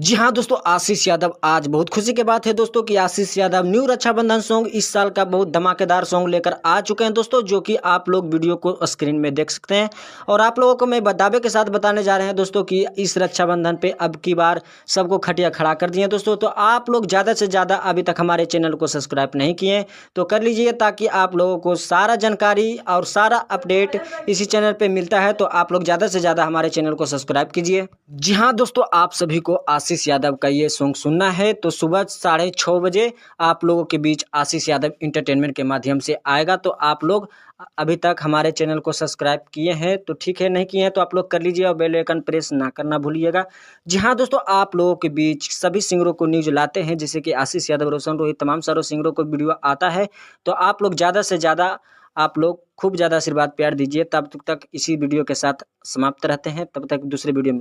जी हाँ दोस्तों, आशीष यादव आज बहुत खुशी की बात है दोस्तों कि आशीष यादव न्यू रक्षाबंधन सॉन्ग इस साल का बहुत धमाकेदार सॉन्ग लेकर आ चुके हैं दोस्तों, जो कि आप लोग वीडियो को स्क्रीन में देख सकते हैं। और आप लोगों को मैं दावे के साथ बताने जा रहे हैं दोस्तों कि इस रक्षाबंधन पे अब की बार सबको खटिया खड़ा कर दिए दोस्तों। तो आप लोग ज़्यादा से ज़्यादा अभी तक हमारे चैनल को सब्सक्राइब नहीं किए हैं तो कर लीजिए, ताकि आप लोगों को सारा जानकारी और सारा अपडेट इसी चैनल पर मिलता है। तो आप लोग ज़्यादा से ज़्यादा हमारे चैनल को सब्सक्राइब कीजिए। जी हाँ दोस्तों, आप सभी को आशीष यादव का ये सॉन्ग सुनना है तो सुबह 6:30 बजे आप लोगों के बीच आशीष यादव इंटरटेनमेंट के माध्यम से आएगा। तो आप लोग अभी तक हमारे चैनल को सब्सक्राइब किए हैं तो ठीक है, नहीं किए हैं तो आप लोग कर लीजिए और बेल आइकन प्रेस ना करना भूलिएगा। जी हाँ दोस्तों, आप लोगों के बीच सभी सिंगरों को न्यूज लाते हैं, जैसे कि आशीष यादव, रोशन रोहित, तमाम सारों सिंगरों को वीडियो आता है। तो आप लोग ज़्यादा से ज़्यादा आप लोग खूब ज़्यादा आशीर्वाद प्यार दीजिए। तब तक इसी वीडियो के साथ समाप्त रहते हैं, तब तक दूसरे वीडियो में